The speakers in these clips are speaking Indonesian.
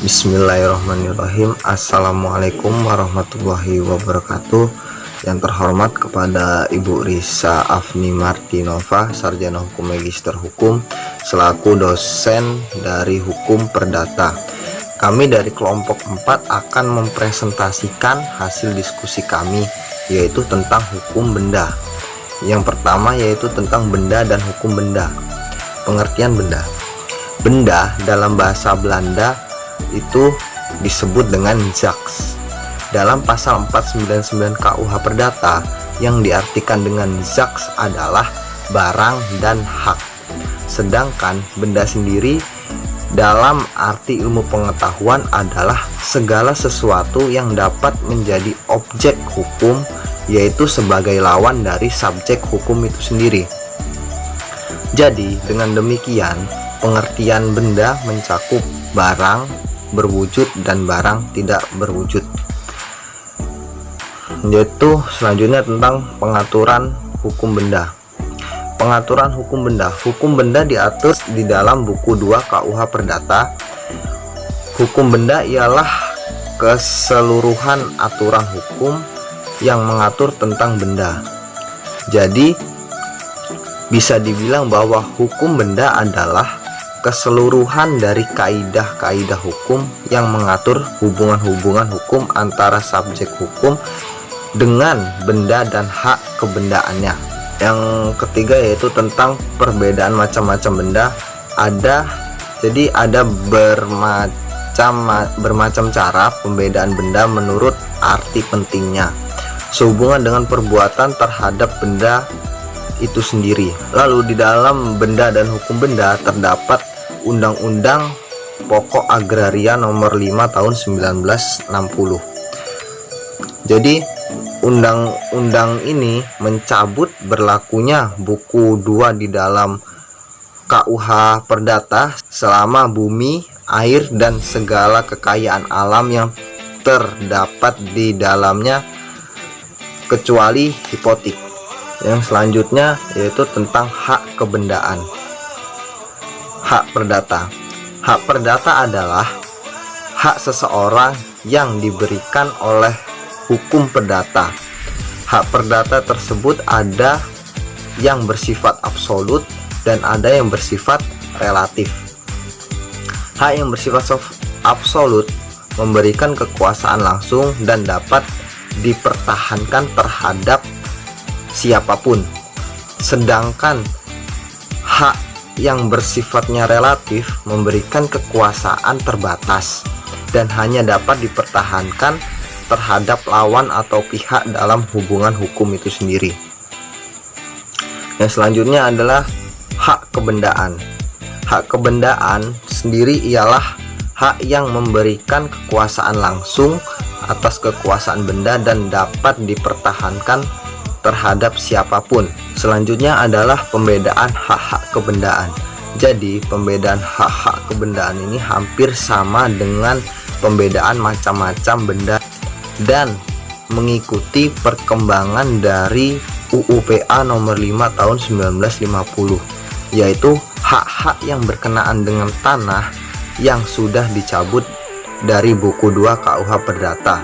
Bismillahirrahmanirrahim. Assalamualaikum warahmatullahi wabarakatuh. Yang terhormat kepada Ibu Risa Afni Martinova, Sarjana Hukum Magister Hukum, selaku dosen dari Hukum Perdata. Kami dari kelompok 4 akan mempresentasikan hasil diskusi kami, yaitu tentang hukum benda. Yang pertama yaitu tentang benda dan hukum benda. Pengertian benda. Benda dalam bahasa Belanda itu disebut dengan zaks. Dalam pasal 499 KUH Perdata, yang diartikan dengan zaks adalah barang dan hak. Sedangkan benda sendiri dalam arti ilmu pengetahuan adalah segala sesuatu yang dapat menjadi objek hukum, yaitu sebagai lawan dari subjek hukum itu sendiri. Jadi dengan demikian pengertian benda mencakup barang berwujud dan barang tidak berwujud. Yaitu selanjutnya tentang pengaturan hukum benda. Pengaturan hukum benda. Hukum benda diatur di dalam buku 2 KUH Perdata. Hukum benda ialah keseluruhan aturan hukum yang mengatur tentang benda. Jadi bisa dibilang bahwa hukum benda adalah keseluruhan dari kaidah-kaidah hukum yang mengatur hubungan-hubungan hukum antara subjek hukum dengan benda dan hak kebendaannya. Yang ketiga yaitu tentang perbedaan macam-macam benda. Jadi ada bermacam cara pembedaan benda menurut arti pentingnya, sehubungan dengan perbuatan terhadap benda itu sendiri. Lalu di dalam benda dan hukum benda terdapat Undang-Undang Pokok Agraria Nomor 5 Tahun 1960. Jadi undang-undang ini mencabut berlakunya buku 2 di dalam KUH Perdata selama bumi, air, dan segala kekayaan alam yang terdapat di dalamnya kecuali hipotik. Yang selanjutnya yaitu tentang hak kebendaan. Hak perdata. Hak perdata adalah hak seseorang yang diberikan oleh hukum perdata. Hak perdata tersebut ada yang bersifat absolut dan ada yang bersifat relatif. Hak yang bersifat absolut memberikan kekuasaan langsung dan dapat dipertahankan terhadap siapapun. Sedangkan hak yang bersifatnya relatif memberikan kekuasaan terbatas dan hanya dapat dipertahankan terhadap lawan atau pihak dalam hubungan hukum itu sendiri. Yang selanjutnya adalah hak kebendaan. Hak kebendaan sendiri ialah hak yang memberikan kekuasaan langsung atas kekuasaan benda dan dapat dipertahankan terhadap siapapun. Selanjutnya adalah pembedaan hak-hak kebendaan. Jadi pembedaan hak-hak kebendaan ini hampir sama dengan pembedaan macam-macam benda dan mengikuti perkembangan dari UU PA nomor 5 tahun 1950, yaitu hak-hak yang berkenaan dengan tanah yang sudah dicabut dari buku 2 KUH Perdata.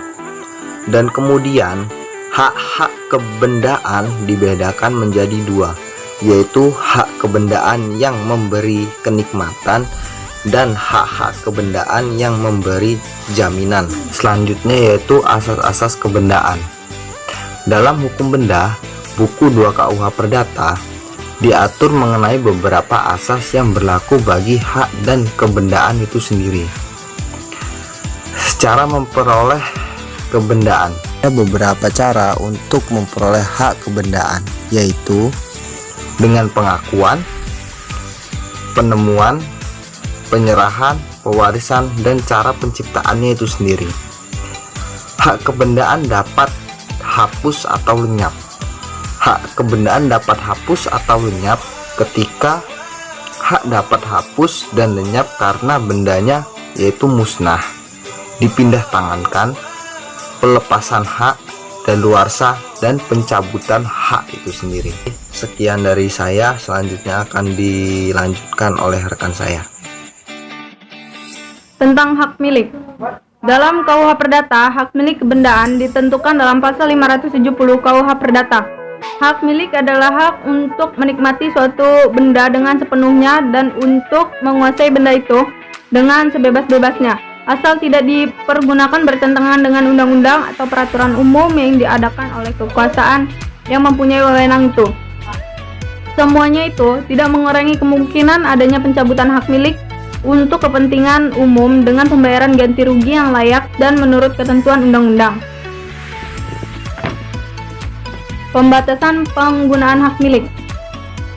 Dan kemudian hak-hak kebendaan dibedakan menjadi 2, yaitu hak kebendaan yang memberi kenikmatan dan hak-hak kebendaan yang memberi jaminan. Selanjutnya yaitu asas-asas kebendaan. Dalam hukum benda, buku 2 KUH Perdata diatur mengenai beberapa asas yang berlaku bagi hak dan kebendaan itu sendiri. Secara memperoleh kebendaan, ada beberapa cara untuk memperoleh hak kebendaan, yaitu dengan pengakuan, penemuan, penyerahan, pewarisan, dan cara penciptaannya itu sendiri. Hak kebendaan dapat hapus atau lenyap. Hak kebendaan dapat hapus atau lenyap ketika hak dapat hapus dan lenyap karena bendanya yaitu musnah, dipindah tangankan, pelepasan hak, daluarsa, dan pencabutan hak itu sendiri. Sekian dari saya, selanjutnya akan dilanjutkan oleh rekan saya. Tentang hak milik. Dalam KUH Perdata, hak milik kebendaan ditentukan dalam pasal 570 KUH Perdata. Hak milik adalah hak untuk menikmati suatu benda dengan sepenuhnya dan untuk menguasai benda itu dengan sebebas-bebasnya, asal tidak dipergunakan bertentangan dengan undang-undang atau peraturan umum yang diadakan oleh kekuasaan yang mempunyai wewenang itu. Semuanya itu tidak mengurangi kemungkinan adanya pencabutan hak milik untuk kepentingan umum dengan pembayaran ganti rugi yang layak dan menurut ketentuan undang-undang. Pembatasan penggunaan hak milik.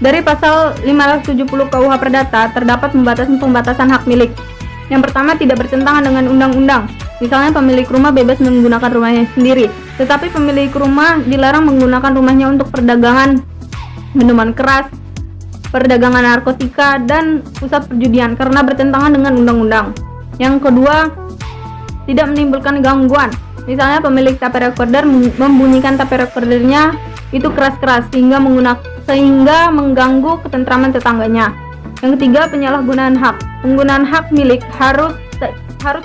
Dari pasal 570 KUH Perdata terdapat pembatasan hak milik. Yang pertama, tidak bertentangan dengan undang-undang. Misalnya pemilik rumah bebas menggunakan rumahnya sendiri, tetapi pemilik rumah dilarang menggunakan rumahnya untuk perdagangan minuman keras, perdagangan narkotika, dan pusat perjudian karena bertentangan dengan undang-undang. Yang kedua, tidak menimbulkan gangguan. Misalnya pemilik tape recorder membunyikan tape recordernya itu keras-keras sehingga mengganggu ketentraman tetangganya. Yang ketiga, penyalahgunaan hak. Penggunaan hak milik harus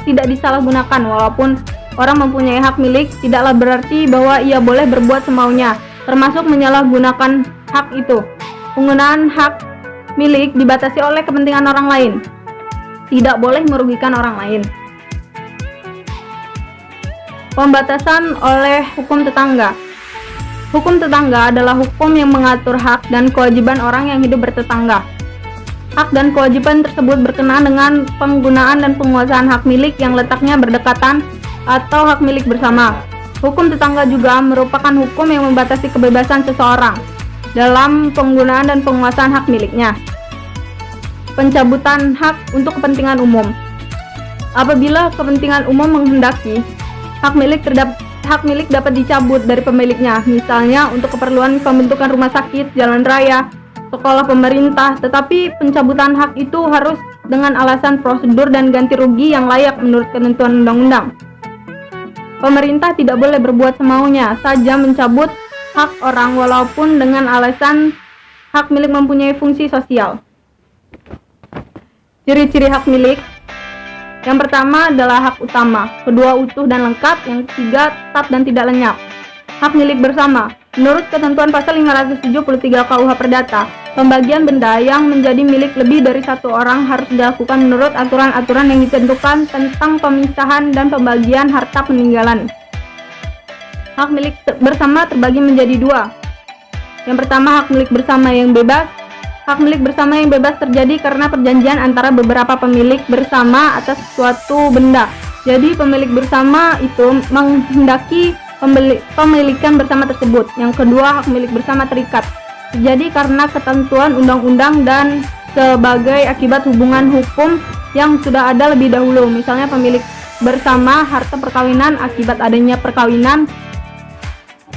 tidak disalahgunakan. Walaupun orang mempunyai hak milik, tidaklah berarti bahwa ia boleh berbuat semaunya, termasuk menyalahgunakan hak itu. Penggunaan hak milik dibatasi oleh kepentingan orang lain, tidak boleh merugikan orang lain. Pembatasan oleh hukum tetangga. Hukum tetangga adalah hukum yang mengatur hak dan kewajiban orang yang hidup bertetangga. Hak dan kewajiban tersebut berkenaan dengan penggunaan dan penguasaan hak milik yang letaknya berdekatan atau hak milik bersama. Hukum tetangga juga merupakan hukum yang membatasi kebebasan seseorang dalam penggunaan dan penguasaan hak miliknya. Pencabutan hak untuk kepentingan umum. Apabila kepentingan umum menghendaki, hak milik dapat dicabut dari pemiliknya, misalnya untuk keperluan pembentukan rumah sakit, jalan raya, sekolah pemerintah, tetapi pencabutan hak itu harus dengan alasan prosedur dan ganti rugi yang layak menurut ketentuan undang-undang. Pemerintah tidak boleh berbuat semaunya saja mencabut hak orang walaupun dengan alasan hak milik mempunyai fungsi sosial. Ciri-ciri hak milik. Yang pertama adalah hak utama, kedua utuh dan lengkap, yang ketiga tetap dan tidak lenyap. Hak milik bersama. Menurut ketentuan pasal 573 KUH Perdata, pembagian benda yang menjadi milik lebih dari satu orang harus dilakukan menurut aturan-aturan yang ditentukan tentang pemisahan dan pembagian harta peninggalan. Hak milik bersama terbagi menjadi dua. Yang pertama, hak milik bersama yang bebas. Hak milik bersama yang bebas terjadi karena perjanjian antara beberapa pemilik bersama atas suatu benda. Jadi pemilik bersama itu menghendaki pemilikan bersama tersebut. Yang kedua, hak milik bersama terikat. Terjadi karena ketentuan undang-undang dan sebagai akibat hubungan hukum yang sudah ada lebih dahulu. Misalnya pemilik bersama harta perkawinan akibat adanya perkawinan,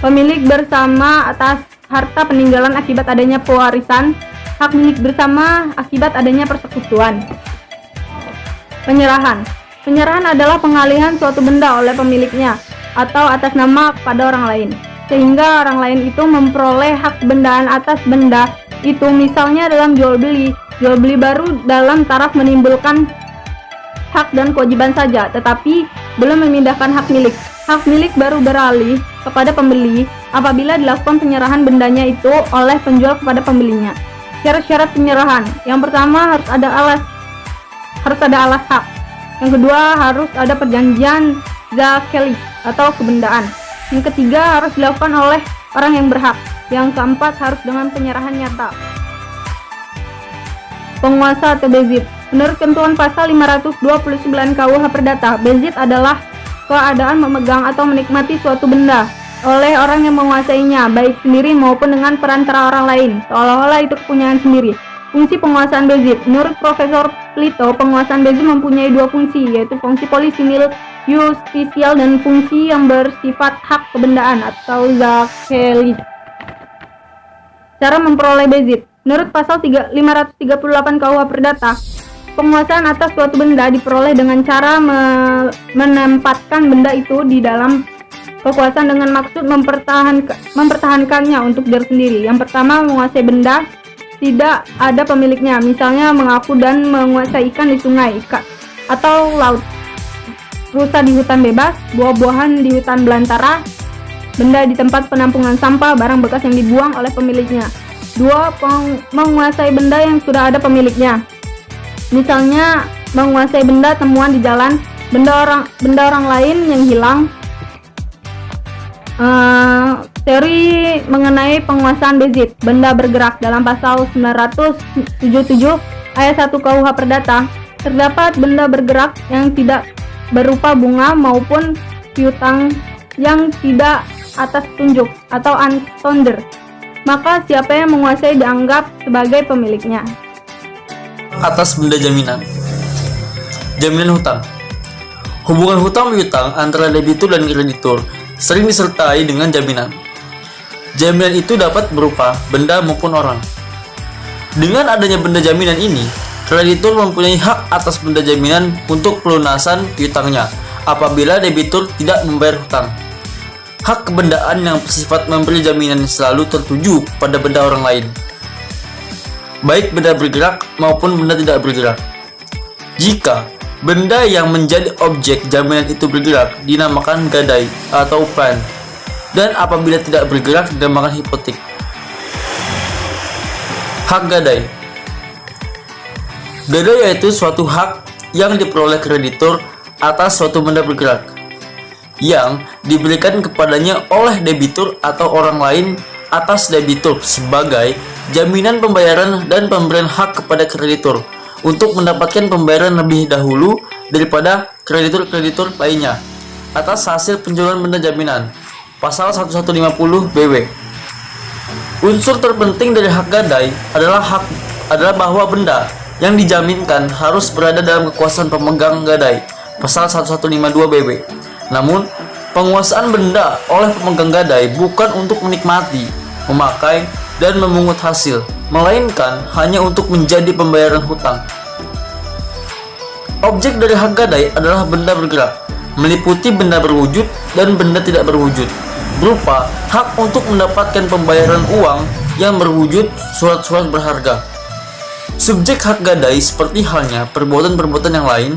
pemilik bersama atas harta peninggalan akibat adanya pewarisan, hak milik bersama akibat adanya persekutuan. Penyerahan. Penyerahan adalah pengalihan suatu benda oleh pemiliknya atau atas nama kepada orang lain, sehingga orang lain itu memperoleh hak kebendaan atas benda itu, misalnya dalam jual beli. Jual beli baru dalam taraf menimbulkan hak dan kewajiban saja, tetapi belum memindahkan hak milik. Hak milik baru beralih kepada pembeli apabila dilakukan penyerahan bendanya itu oleh penjual kepada pembelinya. Syarat-syarat penyerahan. Yang pertama, harus ada alas hak. Yang kedua, harus ada perjanjian zakeli atau kebendaan. Yang ketiga, harus dilakukan oleh orang yang berhak. Yang keempat, harus dengan penyerahan nyata. Penguasa atau bezit. Menurut ketentuan pasal 529 KUH Perdata, bezit adalah keadaan memegang atau menikmati suatu benda oleh orang yang menguasainya, baik sendiri maupun dengan perantara orang lain, seolah-olah itu kepunyaan sendiri. Fungsi penguasaan bezit. Menurut Profesor Plito, penguasaan bezit mempunyai dua fungsi, yaitu fungsi polisimil justisial dan fungsi yang bersifat hak kebendaan atau zakeli. Cara memperoleh bezit. Menurut pasal 538 KUH Perdata, penguasaan atas suatu benda diperoleh dengan cara menempatkan benda itu di dalam kekuasaan dengan maksud mempertahankannya untuk diri sendiri. Yang pertama, menguasai benda tidak ada pemiliknya, misalnya mengaku dan menguasai ikan di sungai. atau laut, rusa di hutan bebas, buah-buahan di hutan belantara, benda di tempat penampungan sampah, barang bekas yang dibuang oleh pemiliknya. 2. Menguasai benda yang sudah ada pemiliknya. Misalnya, menguasai benda temuan di jalan, benda orang lain yang hilang. Teori mengenai penguasaan Bezit, benda bergerak dalam pasal 977 ayat 1 KUH Perdata, terdapat benda bergerak yang tidak berupa bunga maupun piutang yang tidak atas tunjuk atau untonder, maka siapa yang menguasai dianggap sebagai pemiliknya. Atas benda jaminan. Jaminan hutang. Hubungan hutang piutang antara debitur dan kreditur sering disertai dengan jaminan. Jaminan itu dapat berupa benda maupun orang. Dengan adanya benda jaminan ini, kreditur mempunyai hak atas benda jaminan untuk pelunasan piutangnya apabila debitur tidak membayar hutang. Hak kebendaan yang bersifat memberi jaminan selalu tertuju pada benda orang lain, baik benda bergerak maupun benda tidak bergerak. Jika benda yang menjadi objek jaminan itu bergerak, dinamakan gadai atau plan, dan apabila tidak bergerak dinamakan hipotek. Hak gadai. Gadai yaitu suatu hak yang diperoleh kreditur atas suatu benda bergerak yang diberikan kepadanya oleh debitur atau orang lain atas debitur sebagai jaminan pembayaran dan pemberian hak kepada kreditur untuk mendapatkan pembayaran lebih dahulu daripada kreditur-kreditur lainnya atas hasil penjualan benda jaminan. Pasal 1150 BW. Unsur terpenting dari hak gadai adalah bahwa benda yang dijaminkan harus berada dalam kekuasaan pemegang gadai. Pasal 1152 BW. Namun, penguasaan benda oleh pemegang gadai bukan untuk menikmati, memakai, dan memungut hasil, melainkan hanya untuk menjadi pembayaran hutang. Objek dari hak gadai adalah benda bergerak, meliputi benda berwujud dan benda tidak berwujud, berupa hak untuk mendapatkan pembayaran uang yang berwujud surat-surat berharga. Subjek hak gadai seperti halnya perbuatan-perbuatan yang lain,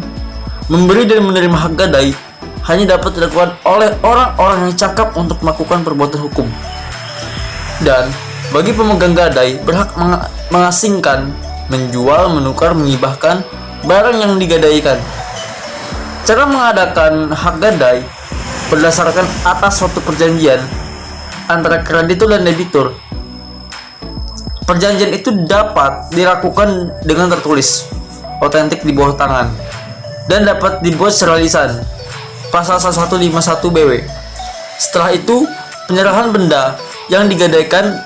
memberi dan menerima hak gadai hanya dapat dilakukan oleh orang-orang yang cakap untuk melakukan perbuatan hukum. Dan bagi pemegang gadai berhak mengasingkan, menjual, menukar, mengibahkan barang yang digadaikan. Cara mengadakan hak gadai berdasarkan atas suatu perjanjian antara kreditur dan debitur. Perjanjian itu dapat dilakukan dengan tertulis, otentik di bawah tangan, dan dapat dibuat secara lisan. Pasal 1151 BW. Setelah itu, penyerahan benda yang digadaikan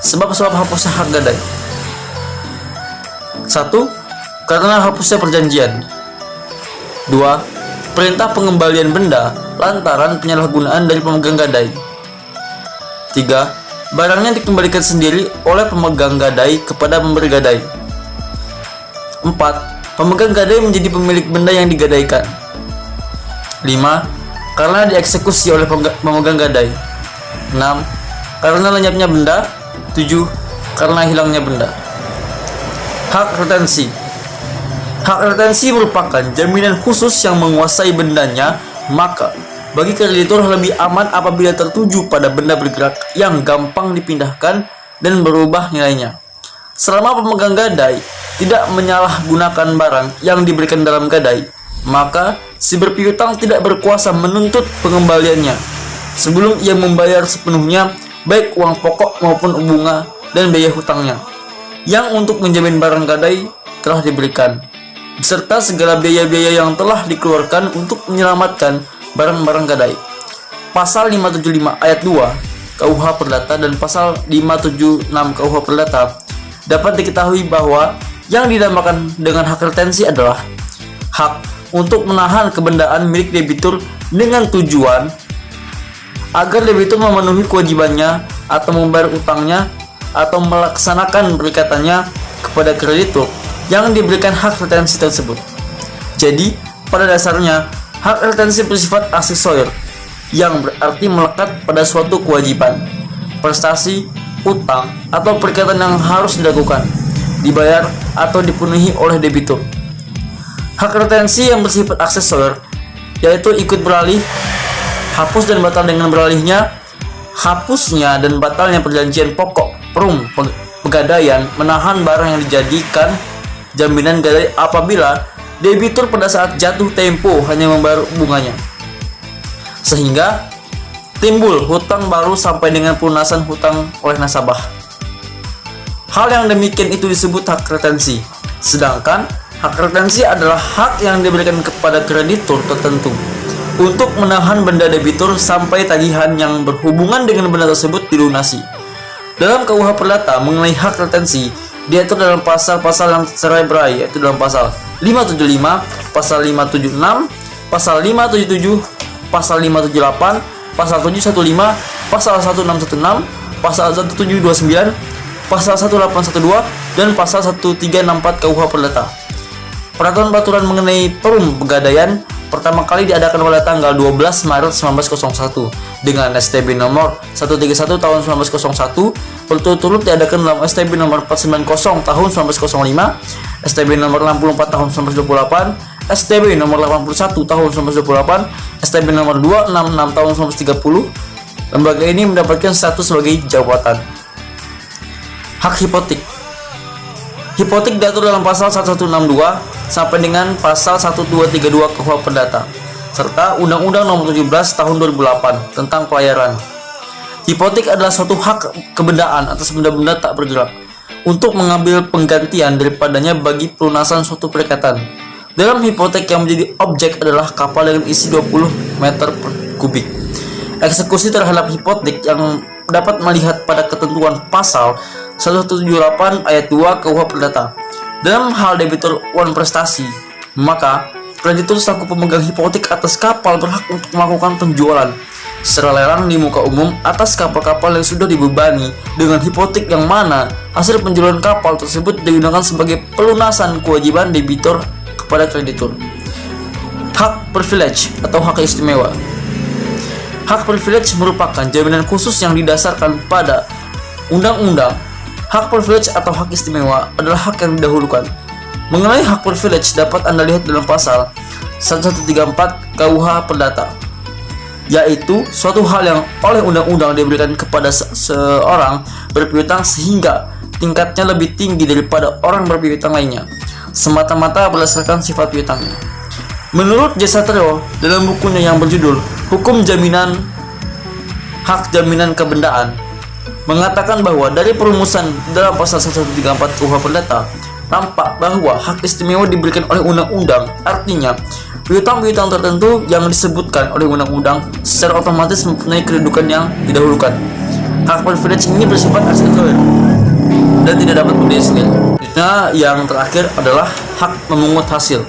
sebab-sebab hapusnya hak gadai. 1. Karena hapusnya perjanjian. 2. Perintah pengembalian benda lantaran penyalahgunaan dari pemegang gadai. 3. Barangnya dikembalikan sendiri oleh pemegang gadai kepada pemberi gadai. 4. Pemegang gadai menjadi pemilik benda yang digadaikan. 5. Karena dieksekusi oleh pemegang gadai. 6. Karena lenyapnya benda. 7. Karena hilangnya benda. Hak retensi. Hak retensi merupakan jaminan khusus yang menguasai bendanya, maka bagi kreditur lebih aman apabila tertuju pada benda bergerak yang gampang dipindahkan dan berubah nilainya. Selama pemegang gadai tidak menyalahgunakan barang yang diberikan dalam gadai, maka si berpiutang tidak berkuasa menuntut pengembaliannya sebelum ia membayar sepenuhnya baik uang pokok maupun bunga dan biaya hutangnya yang untuk menjamin barang gadai telah diberikan, beserta segala biaya-biaya yang telah dikeluarkan untuk menyelamatkan barang-barang gadai. Pasal 575 ayat 2 KUH Perdata dan pasal 576 KUH Perdata dapat diketahui bahwa yang dinamakan dengan hak retensi adalah hak untuk menahan kebendaan milik debitur dengan tujuan agar debitur memenuhi kewajibannya atau membayar utangnya atau melaksanakan perikatannya kepada kreditur yang diberikan hak retensi tersebut. Jadi, pada dasarnya, hak retensi bersifat aksesor yang berarti melekat pada suatu kewajiban, prestasi, utang, atau perikatan yang harus dilakukan, dibayar, atau dipenuhi oleh debitur. Hak retensi yang bersifat aksesor, yaitu ikut beralih, hapus dan batal dengan beralihnya, hapusnya dan batalnya perjanjian pokok pegadaian, menahan barang yang dijadikan jaminan gadai apabila debitur pada saat jatuh tempo hanya membayar bunganya, sehingga timbul hutang baru sampai dengan pelunasan hutang oleh nasabah. Hal yang demikian itu disebut hak retensi. Sedangkan hak retensi adalah hak yang diberikan kepada kreditur tertentu untuk menahan benda debitur sampai tagihan yang berhubungan dengan benda tersebut dilunasi. Dalam KUH Perdata mengenai hak retensi diatur dalam pasal-pasal yang tercerai-berai, yaitu dalam pasal 575, pasal 576, pasal 577, pasal 578, pasal 715, pasal 1616, pasal 1729, pasal 1812, dan pasal 1364 KUH Perdata. Peraturan-peraturan mengenai pegadaian pertama kali diadakan pada tanggal 12 Maret 1901 dengan STB nomor 131 tahun 1901, berturut-turut diadakan dalam STB nomor 490 tahun 1905, STB nomor 64 tahun 1928, STB nomor 81 tahun 1928, STB nomor 266 tahun 1930. Lembaga ini mendapatkan status sebagai jabatan. Hak hipotek. Hipotek diatur dalam pasal 1162 sampai dengan pasal 1232 KUH Perdata serta Undang-Undang Nomor 17 Tahun 2008 tentang pelayaran. Hipotek adalah suatu hak kebendaan atas benda-benda tak bergerak untuk mengambil penggantian daripadanya bagi pelunasan suatu perikatan. Dalam hipotek yang menjadi objek adalah kapal dengan isi 20 meter per kubik. Eksekusi terhadap hipotek yang dapat melihat pada ketentuan pasal 178 ayat 2 KUH Perdata. Dalam hal debitur uang prestasi, maka kreditur selaku pemegang hipotek atas kapal berhak untuk melakukan penjualan secara lelang di muka umum atas kapal-kapal yang sudah dibebani dengan hipotek yang mana hasil penjualan kapal tersebut digunakan sebagai pelunasan kewajiban debitur kepada kreditur. Hak privilege atau hak istimewa. Hak privilege merupakan jaminan khusus yang didasarkan pada undang-undang. Hak privilege atau hak istimewa adalah hak yang didahulukan. Mengenai hak privilege dapat Anda lihat dalam pasal 1134 KUH Perdata, yaitu suatu hal yang oleh undang-undang diberikan kepada seorang berpiutang sehingga tingkatnya lebih tinggi daripada orang berpiutang lainnya, semata-mata berdasarkan sifat piutangnya. Menurut Jasatrio dalam bukunya yang berjudul Hukum Jaminan Hak Jaminan Kebendaan, mengatakan bahwa dari perumusan dalam pasal 134 KUH Perdata nampak bahwa hak istimewa diberikan oleh undang-undang, artinya piutang-piutang tertentu yang disebutkan oleh undang-undang secara otomatis mempunyai kedudukan yang didahulukan. Hak privilege ini bersifat aksesor dan tidak dapat berdiri sendiri. Nah, yang terakhir adalah hak memungut hasil.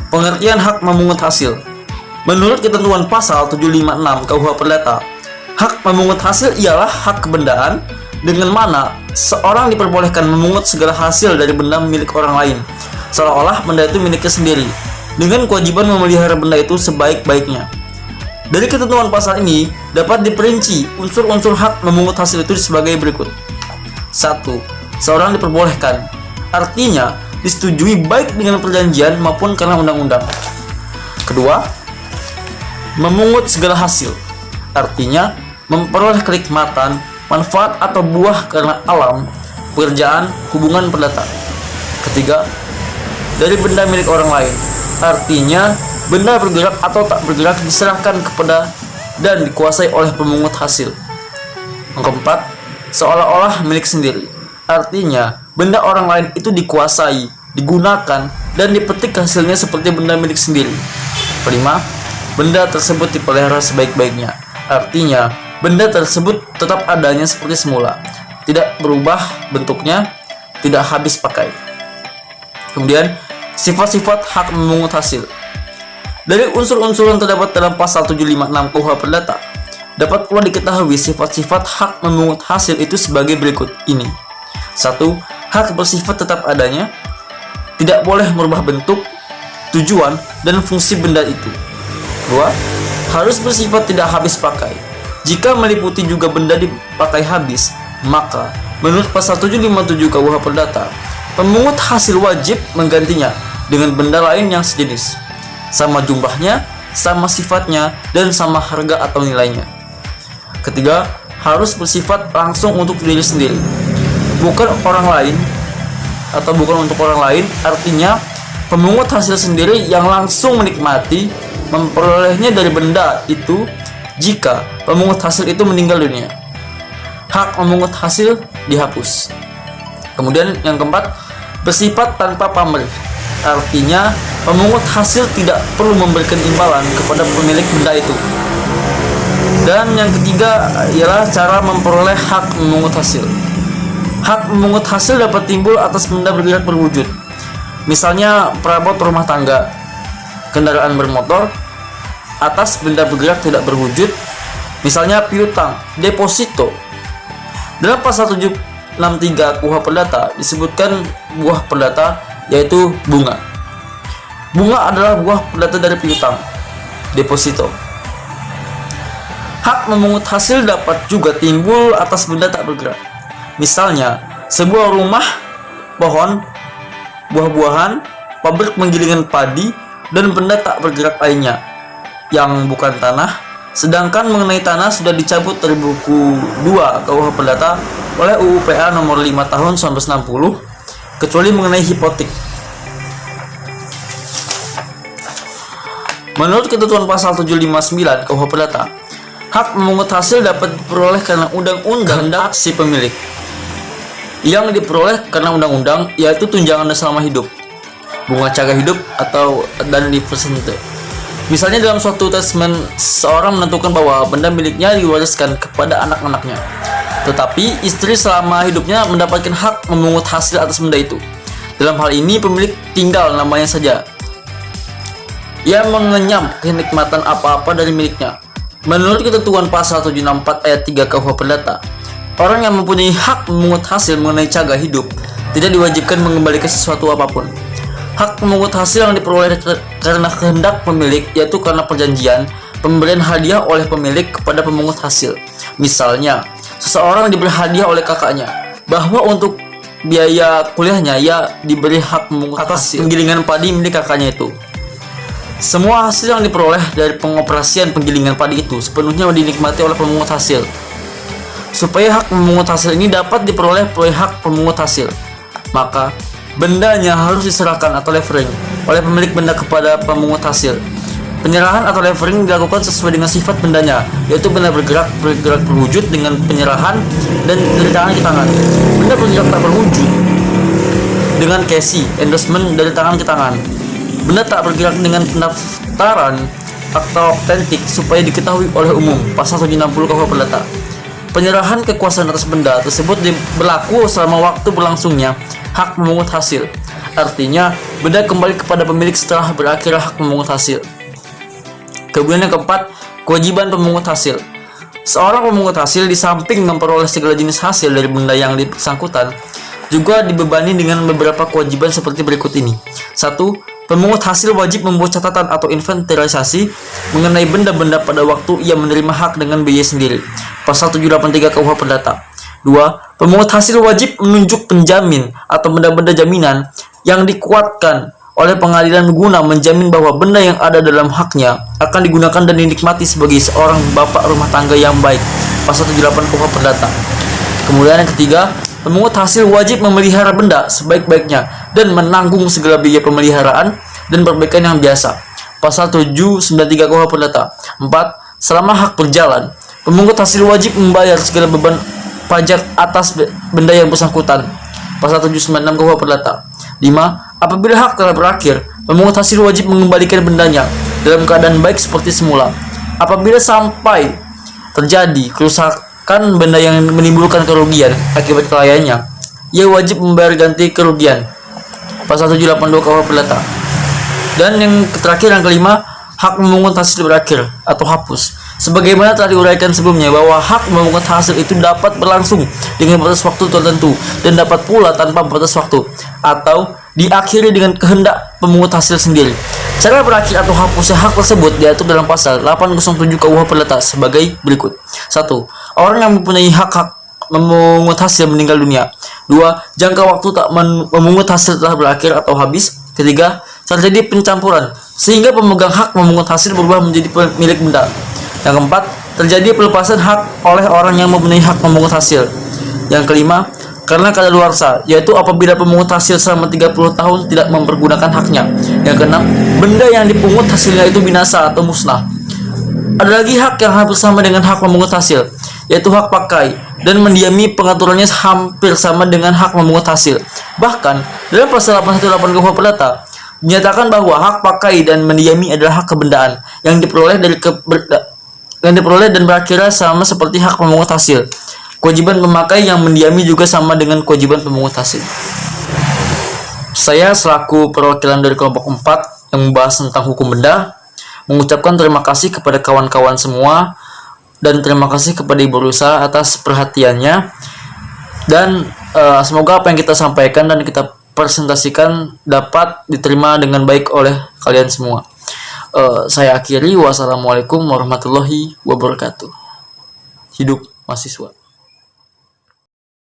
Pengertian hak memungut hasil. Menurut ketentuan pasal 756 KUH Perdata, hak memungut hasil ialah hak kebendaan dengan mana seorang diperbolehkan memungut segala hasil dari benda milik orang lain, seolah-olah benda itu miliknya sendiri, dengan kewajiban memelihara benda itu sebaik-baiknya. Dari ketentuan pasal ini dapat diperinci unsur-unsur hak memungut hasil itu sebagai berikut. 1. Seorang diperbolehkan, artinya disetujui baik dengan perjanjian maupun karena undang-undang. Kedua, memungut segala hasil, artinya memperoleh kenikmatan, manfaat atau buah karena alam, pekerjaan, hubungan perdata. Ketiga, dari benda milik orang lain, artinya benda bergerak atau tak bergerak diserahkan kepada dan dikuasai oleh pemungut hasil. Yang keempat, seolah-olah milik sendiri, artinya benda orang lain itu dikuasai, digunakan, dan dipetik hasilnya seperti benda milik sendiri. Kelima, benda tersebut dipelihara sebaik-baiknya, artinya benda tersebut tetap adanya seperti semula, tidak berubah bentuknya, tidak habis pakai. Kemudian, sifat-sifat hak memungut hasil. Dari unsur-unsur yang terdapat dalam pasal 756 KUH Perdata, dapat pula diketahui sifat-sifat hak memungut hasil itu sebagai berikut ini. 1. Hak bersifat tetap adanya, tidak boleh merubah bentuk, tujuan, dan fungsi benda itu. 2. Harus bersifat tidak habis pakai. Jika meliputi juga benda dipakai habis, maka menurut pasal 757 KUH Perdata, pemungut hasil wajib menggantinya dengan benda lain yang sejenis, sama jumlahnya, sama sifatnya, dan sama harga atau nilainya. Ketiga, harus bersifat langsung untuk diri sendiri, bukan orang lain atau bukan untuk orang lain. Artinya, pemungut hasil sendiri yang langsung menikmati memperolehnya dari benda itu jika pemungut hasil itu meninggal dunia. Hak memungut hasil dihapus. Kemudian yang keempat, bersifat tanpa pamrih. Artinya, pemungut hasil tidak perlu memberikan imbalan kepada pemilik benda itu. Dan yang ketiga ialah cara memperoleh hak memungut hasil. Hak memungut hasil dapat timbul atas benda bergerak berwujud. Misalnya perabot rumah tangga, kendaraan bermotor, atas benda bergerak tidak berwujud, misalnya piutang, deposito. Dalam pasal 763 KUH Perdata disebutkan buah perdata, yaitu bunga. Bunga adalah buah perdata dari piutang, deposito. Hak memungut hasil dapat juga timbul atas benda tak bergerak. Misalnya, sebuah rumah, pohon, buah-buahan, pabrik penggilingan padi, dan benda tak bergerak lainnya yang bukan tanah. Sedangkan mengenai tanah sudah dicabut dari buku 2 KUH Perdata oleh UU PA nomor 5 tahun 1960, kecuali mengenai hipotek. Menurut ketentuan pasal 759 KUH Perdata, hak memungut hasil dapat diperoleh karena undang-undang kehendak si pemilik. Yang diperoleh karena undang-undang yaitu tunjangan selama hidup, bunga caga hidup, atau dana persente. Misalnya dalam suatu testament, seorang menentukan bahwa benda miliknya diwariskan kepada anak-anaknya, tetapi istri selama hidupnya mendapatkan hak memungut hasil atas benda itu. Dalam hal ini pemilik tinggal namanya saja. Ia mengenyam kenikmatan apa-apa dari miliknya. Menurut ketentuan pasal 764 ayat 3 KUH Perdata, orang yang mempunyai hak memungut hasil mengenai caga hidup tidak diwajibkan mengembalikan sesuatu apapun. Hak memungut hasil yang diperoleh karena kehendak pemilik, yaitu karena perjanjian pemberian hadiah oleh pemilik kepada pemungut hasil. Misalnya, seseorang diberi hadiah oleh kakaknya bahwa untuk biaya kuliahnya ia diberi hak memungut atas penggilingan padi milik kakaknya itu. Semua hasil yang diperoleh dari pengoperasian penggilingan padi itu sepenuhnya dinikmati oleh pemungut hasil. Supaya hak memungut hasil ini dapat diperoleh oleh hak pemungut hasil, maka bendanya harus diserahkan atau levering oleh pemilik benda kepada pemungut hasil. Penyerahan atau levering dilakukan sesuai dengan sifat bendanya, yaitu benda bergerak berwujud dengan penyerahan dan dari tangan ke tangan. Benda bergerak tak berwujud dengan casing, endorsement dari tangan ke tangan. Benda tak bergerak dengan pendaftaran atau autentik supaya diketahui oleh umum. Pasal 760 KUH Perdata. Penyerahan kekuasaan atas benda tersebut berlaku selama waktu berlangsungnya hak memungut hasil. Artinya, benda kembali kepada pemilik setelah berakhir hak memungut hasil. Kemudian yang keempat, kewajiban pemungut hasil. Seorang pemungut hasil di samping memperoleh segala jenis hasil dari benda yang bersangkutan, juga dibebani dengan beberapa kewajiban seperti berikut ini. 1. Pemungut hasil wajib membuat catatan atau inventarisasi mengenai benda-benda pada waktu ia menerima hak dengan biaya sendiri. Pasal 783 KUH Perdata. 2. Pemungut hasil wajib menunjuk penjamin atau benda-benda jaminan yang dikuatkan oleh pengadilan guna menjamin bahwa benda yang ada dalam haknya akan digunakan dan dinikmati sebagai seorang bapak rumah tangga yang baik. Pasal 78 KUH Perdata. Kemudian yang ketiga, pemungut hasil wajib memelihara benda sebaik-baiknya dan menanggung segala biaya pemeliharaan dan perbaikan yang biasa. Pasal 793 KUH Perdata. 4. Selama hak berjalan, pemungut hasil wajib membayar segala beban pajak atas benda yang bersangkutan. Pasal 796 KUH Perdata. 5. Apabila hak telah berakhir, pemungut hasil wajib mengembalikan bendanya dalam keadaan baik seperti semula. Apabila sampai terjadi kerusakan benda yang menimbulkan kerugian akibat kelalaiannya, ia wajib membayar ganti kerugian. Pasal 782 KUH Perdata. Dan yang terakhir, yang kelima, hak memungut hasil berakhir atau hapus. Sebagaimana telah diuraikan sebelumnya bahwa hak memungut hasil itu dapat berlangsung dengan batas waktu tertentu dan dapat pula tanpa batas waktu atau diakhiri dengan kehendak pemungut hasil sendiri. Cara berakhir atau hapusnya hak tersebut diatur dalam pasal 807 KUH Perdata sebagai berikut. 1. Orang yang mempunyai hak memungut hasil meninggal dunia. 2. Jangka waktu tak memungut hasil telah berakhir atau habis. 3. terjadi pencampuran sehingga pemegang hak memungut hasil berubah menjadi pemilik benda. Yang keempat, terjadi pelepasan hak oleh orang yang mempunyai hak memungut hasil. Yang kelima, karena kadaluarsa, yaitu apabila pemungut hasil selama 30 tahun tidak mempergunakan haknya. Yang keenam, benda yang dipungut hasilnya itu binasa atau musnah. Ada lagi hak yang hampir sama dengan hak memungut hasil, yaitu hak pakai dan mendiami. Pengaturannya hampir sama dengan hak memungut hasil. Bahkan dalam pasal 818 KUH Perdata dinyatakan bahwa hak pakai dan mendiami adalah hak kebendaan yang diperoleh dan berakhirnya sama seperti hak pemungut hasil. Kewajiban pemakai yang mendiami juga sama dengan kewajiban pemungut hasil. Saya selaku perwakilan dari kelompok 4 yang membahas tentang hukum benda mengucapkan terima kasih kepada kawan-kawan semua dan terima kasih kepada Ibu Rusa atas perhatiannya, dan semoga apa yang kita sampaikan dan kita presentasikan dapat diterima dengan baik oleh kalian semua. Saya akhiri, wassalamualaikum warahmatullahi wabarakatuh. Hidup mahasiswa.